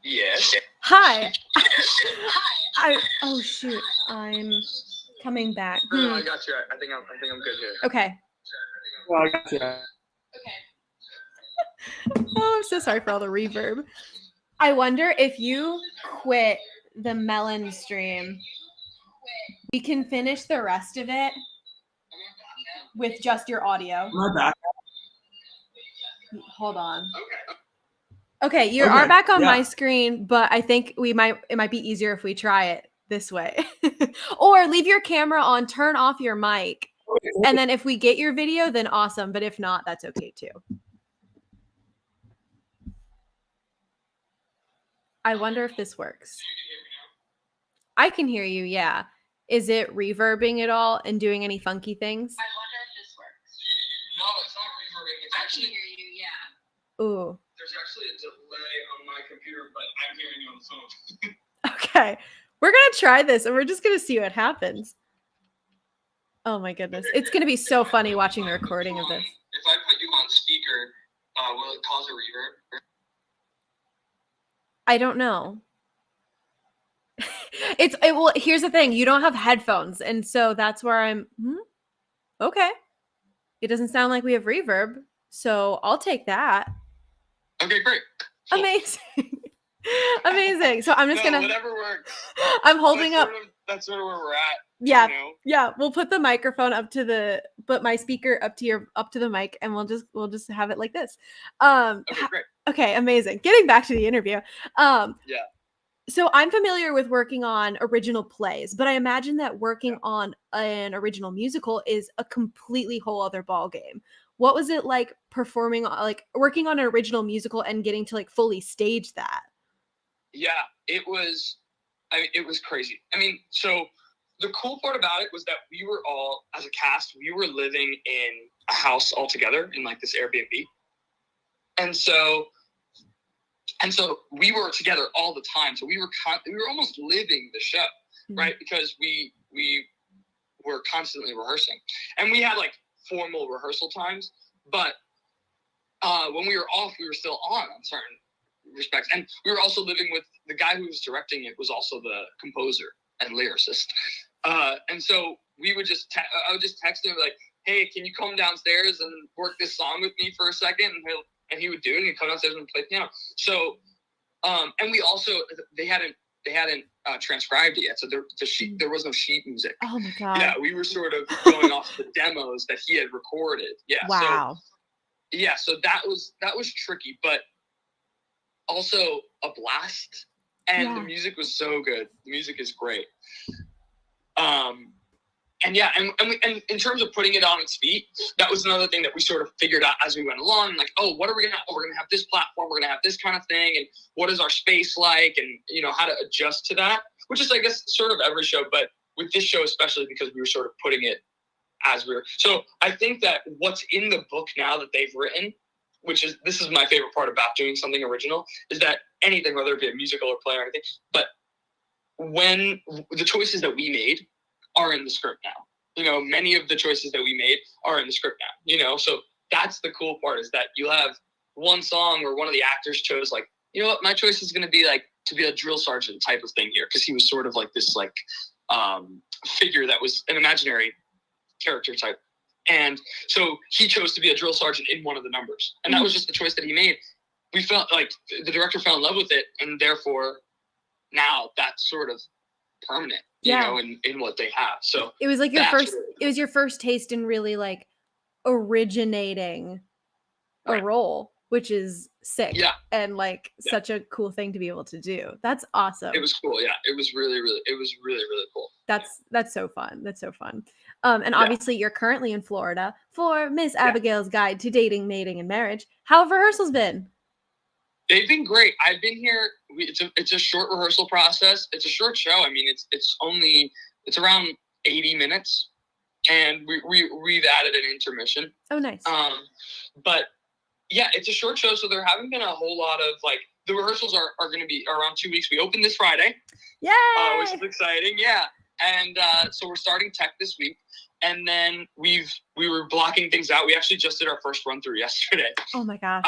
Yes. Hi. Oh shoot, I'm coming back. No, I got you. I think I'm good here. Okay. Well, I got you. Oh, I'm so sorry for all the reverb. I wonder if you quit the melon stream, we can finish the rest of it with just your audio. Am I back? Hold on. Okay, you are back on my screen, but I think it might be easier if we try it this way. Or leave your camera on, turn off your mic, and then if we get your video, then awesome. But if not, that's okay too. I wonder if this works. I can hear you, yeah. Is it reverbing at all and doing any funky things? I wonder if this works. No, it's not reverbing. It's actually, I can hear you, yeah. Ooh. There's actually a delay on my computer, but I'm hearing you on the phone. Okay. We're going to try this and we're just going to see what happens. Oh my goodness. It's going to be so funny watching the recording of this. If I put you on speaker, will it cause a reverb? I don't know. Well, here's the thing. You don't have headphones. And so that's where I'm, okay. It doesn't sound like we have reverb. So I'll take that. Okay, great. Cool. Amazing. Amazing. So I'm just going to, whatever works. I'm holding up. That's sort of where we're at. Yeah. You know? Yeah. We'll put the microphone put my speaker up to the mic and we'll just have it like this. Okay, great. Okay. Amazing. Getting back to the interview. Yeah. So I'm familiar with working on original plays, but I imagine that working on an original musical is a completely whole other ball game. What was it like working on an original musical and getting to like fully stage that? Yeah, it was crazy. I mean, so the cool part about it was that we were all, as a cast, we were living in a house all together in like this Airbnb. And so And so we were together all the time. So we were almost living the show, right? Because we were constantly rehearsing, and we had like formal rehearsal times, but when we were off, we were still on certain respects. And we were also living with the guy who was directing it was also the composer and lyricist. And so we would I would just text him like, hey, can you come downstairs and work this song with me for a second? And he would do it, and he'd come downstairs and play piano. So, and we also, they hadn't transcribed it yet. So there was no sheet music. Oh my God. Yeah, we were sort of going off the demos that he had recorded. Yeah. Wow. So that was tricky, but also a blast. And the music was so good. The music is great. And in terms of putting it on its feet, that was another thing that we sort of figured out as we went along. Like, oh, what are we gonna have? We're gonna have this platform. We're gonna have this kind of thing. And what is our space like? And how to adjust to that. Which is, I guess, sort of every show, but with this show especially because we were sort of putting it as we were. So I think that what's in the book now that they've written, this is my favorite part about doing something original, is that anything, whether it be a musical or play or anything, but when the choices that we made are in the script now. Many of the choices that we made are in the script now, so that's the cool part, is that you have one song where one of the actors chose, like, you know what, my choice is going to be like to be a drill sergeant type of thing here, because he was sort of like this like figure that was an imaginary character type. And so he chose to be a drill sergeant in one of the numbers. And that was just the choice that he made. We felt like the director fell in love with it, and therefore now that's sort of permanent, in what they have. So it was like your first taste in really like originating a role, which is sick. Yeah. And like such a cool thing to be able to do. That's awesome. It was cool. Yeah. It was really cool. That's so fun. That's so fun. And obviously you're currently in Florida for Miss Abigail's Guide to Dating, Mating, and Marriage. How have rehearsals been? They've been great. I've been here. It's a short rehearsal process. It's a short show. I mean, it's around 80 minutes, and we've added an intermission. Oh, nice. But yeah, it's a short show, so there haven't been a whole lot of like the rehearsals are going to be around 2 weeks. We open this Friday, yay! Which is exciting. Yeah, and so we're starting tech this week, and then we were blocking things out. We actually just did our first run through yesterday. Oh my gosh.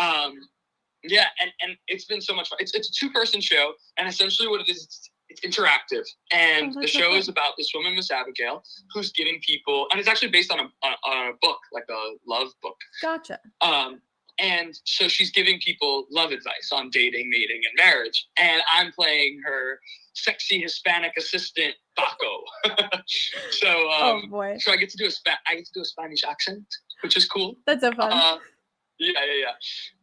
Yeah, and it's been so much fun. It's a 2-person show, and essentially what it is, it's interactive. And the show is about this woman, Miss Abigail, who's giving people, and it's actually based on a book, like a love book. Gotcha. And so she's giving people love advice on dating, mating, and marriage. And I'm playing her sexy Hispanic assistant, Baco. So, oh boy. So I get to do a Spanish accent, which is cool. That's so fun. Yeah.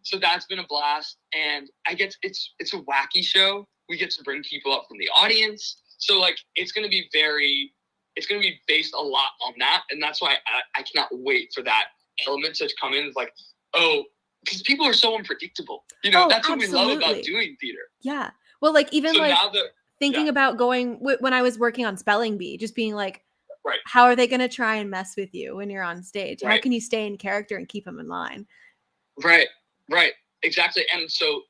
So that's been a blast, and it's a wacky show. We get to bring people up from the audience, so like it's gonna be based a lot on that, and that's why I cannot wait for that element to come in. Like, because people are so unpredictable, that's what we love about doing theater. Yeah, well, like even so like thinking about going when I was working on Spelling Bee, just being like, right, how are they gonna try and mess with you when you're on stage? Right. How can you stay in character and keep them in line? Right, exactly. And so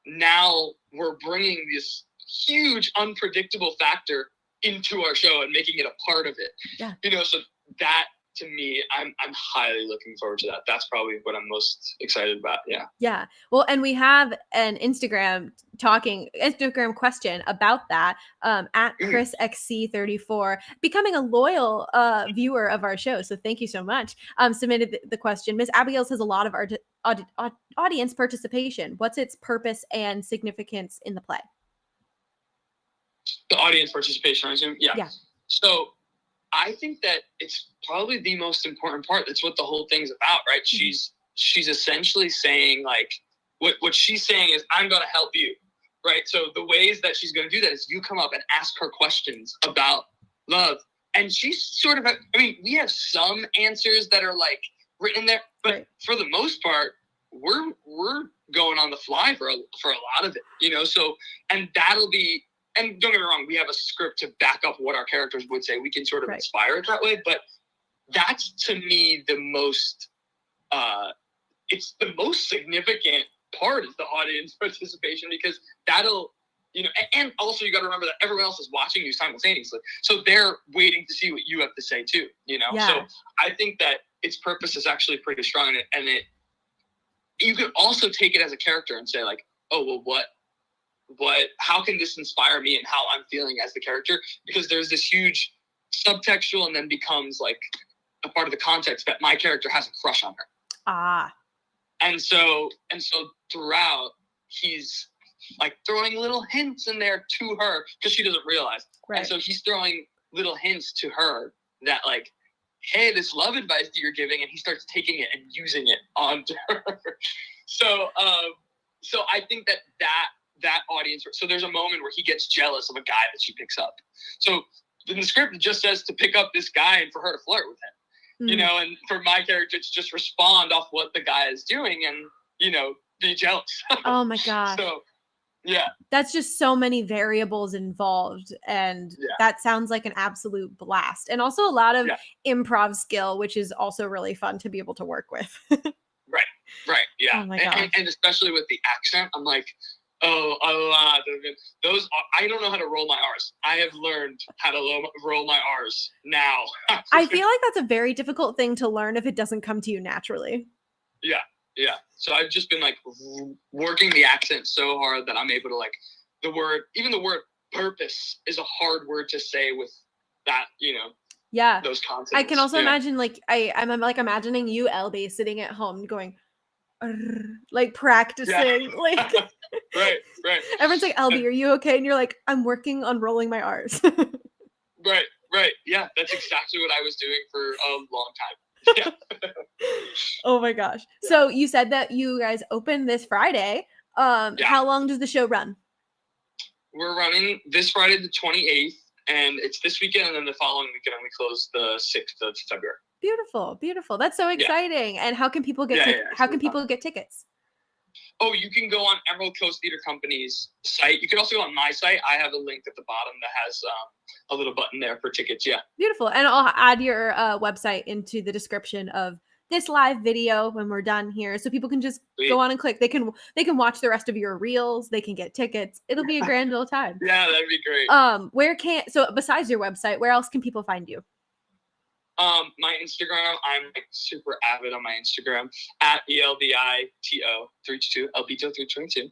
now we're bringing this huge unpredictable factor into our show and making it a part of it. Yeah. So that, to me, I'm highly looking forward to that. That's probably what I'm most excited about. Yeah. Yeah. Well, and we have an Instagram question about that at ChrisXC34, becoming a loyal viewer of our show. So thank you so much. Submitted the question. Miss Abigail says a lot of our audience participation. What's its purpose and significance in the play? The audience participation, I assume? Yeah. So I think that it's probably the most important part. That's what the whole thing's about, right? Mm-hmm. She's essentially saying, like, what she's saying is, I'm going to help you, right? So the ways that she's going to do that is you come up and ask her questions about love. And she's sort of, we have some answers that are like written there, but for the most part, we're going on the fly for a lot of it, so, and that'll be, and don't get me wrong, we have a script to back up what our characters would say. We can sort of inspire it that way, but that's, to me, the most, it's the most significant part is the audience participation, because that'll, and also you got to remember that everyone else is watching you simultaneously. So they're waiting to see what you have to say too, Yeah. So I think that its purpose is actually pretty strong, and you could also take it as a character and say like, oh, well, how can this inspire me and how I'm feeling as the character? Because there's this huge subtextual and then becomes like a part of the context that my character has a crush on her. Ah. And so throughout, he's like throwing little hints in there to her because she doesn't realize. Right. And so he's throwing little hints to her that like, hey, this love advice that you're giving, and he starts taking it and using it onto her. So I think that audience. So there's a moment where he gets jealous of a guy that she picks up. So in the script, it just says to pick up this guy and for her to flirt with him, and for my character to just respond off what the guy is doing and, be jealous. Oh my gosh. So, yeah. That's just so many variables involved. And that sounds like an absolute blast. And also a lot of improv skill, which is also really fun to be able to work with. Right. Yeah. Oh my gosh. And especially with the accent, I'm like, oh, a lot of it. I don't know how to roll my R's. I have learned how to roll my R's now. I feel like that's a very difficult thing to learn if it doesn't come to you naturally. Yeah. So I've just been like working the accent so hard that I'm able to like the word purpose is a hard word to say with that, Yeah. those consonants. I can also imagine like I'm like imagining you, Elbi, sitting at home going like practicing like right. Everyone's like, Elbi, are you okay? And you're like, I'm working on rolling my R's. Right. Yeah, that's exactly what I was doing for a long time. Yeah. Oh my gosh. So you said that you guys open this Friday. How long does the show run? We're running this Friday the 28th, and it's this weekend, and then the following weekend we close the 6th of February. Beautiful. That's so exciting. And how can people get people get tickets? Oh, you can go on Emerald Coast Theater Company's site. You can also go on my site. I have a link at the bottom that has a little button there for tickets. Yeah. Beautiful. And I'll add your website into the description of this live video when we're done here, so people can just go on and click. They can watch the rest of your reels. They can get tickets. It'll be a grand old time. Yeah, that'd be great. So besides your website, where else can people find you? My Instagram, I'm like super avid on my Instagram at ELBITO322, Elbito322.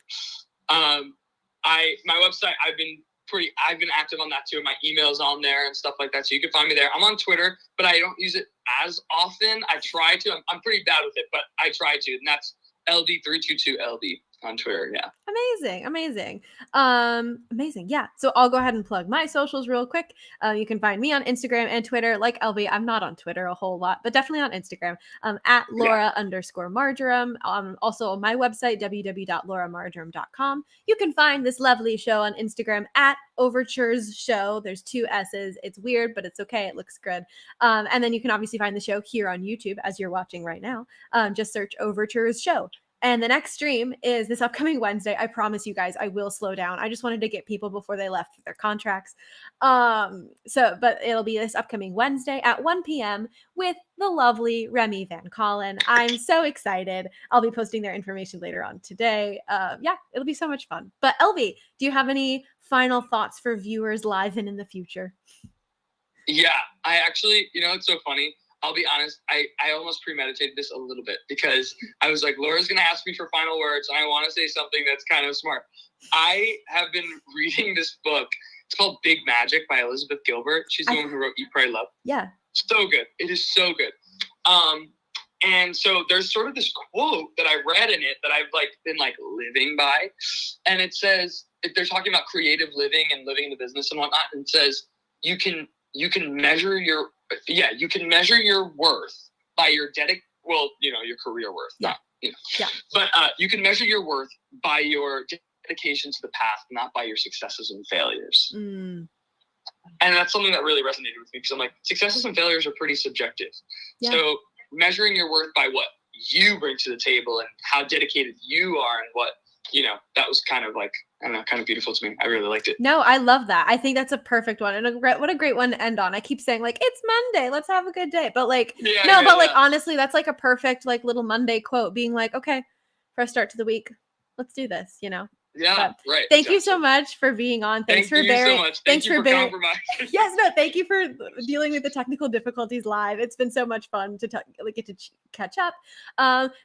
My website, I've been active on that too. My email's on there and stuff like that. So you can find me there. I'm on Twitter, but I don't use it as often. I try to. I'm pretty bad with it, but I try to. And that's LD322LB on Twitter. Yeah. Amazing. Yeah. So I'll go ahead and plug my socials real quick. You can find me on Instagram and Twitter. Like Elbi, I'm not on Twitter a whole lot, but definitely on Instagram. At Lora_Marjoram. Also on my website, www.loramarjoram.com. You can find this lovely show on Instagram at Overtures Show. There's 2 S's. It's weird, but it's okay. It looks good. And then you can obviously find the show here on YouTube as you're watching right now. Just search Overtures Show. And the next stream is this upcoming Wednesday. I promise you guys, I will slow down. I just wanted to get people before they left with their contracts. But it'll be this upcoming Wednesday at 1 p.m. with the lovely Remy Van Collen. I'm so excited. I'll be posting their information later on today. It'll be so much fun. But Elbi, do you have any final thoughts for viewers live and in the future? Yeah, I actually, it's so funny. I'll be honest, I almost premeditated this a little bit because I was like, Laura's going to ask me for final words, and I want to say something that's kind of smart. I have been reading this book. It's called Big Magic by Elizabeth Gilbert. She's the one who wrote Eat, Pray, Love. Yeah. So good. It is so good. And so there's sort of this quote that I read in it that I've been living by. And it says, they're talking about creative living and living in the business and whatnot. And it says, you can measure your worth by your your career worth. Yeah. But you can measure your worth by your dedication to the path, not by your successes and failures. Mm. And that's something that really resonated with me because I'm like, successes and failures are pretty subjective. Yeah. So measuring your worth by what you bring to the table and how dedicated you are and what, that was kind of kind of beautiful to me. I really liked it. No, I love that. I think that's a perfect one. And what a great one to end on. I keep saying it's Monday, let's have a good day. But honestly, that's a perfect little Monday quote being okay, fresh start to the week. let's do this, Yeah, But right. Thank you so exactly. much for being on. Thanks Thank for you bearing. so much. Thanks Thank you for for bearing. compromising. Yes, no, thank you for dealing with the technical difficulties live. It's been so much fun to get to catch up.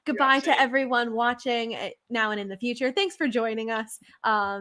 Goodbye to same. everyone watching now and in the future. Thanks for joining us. Yeah.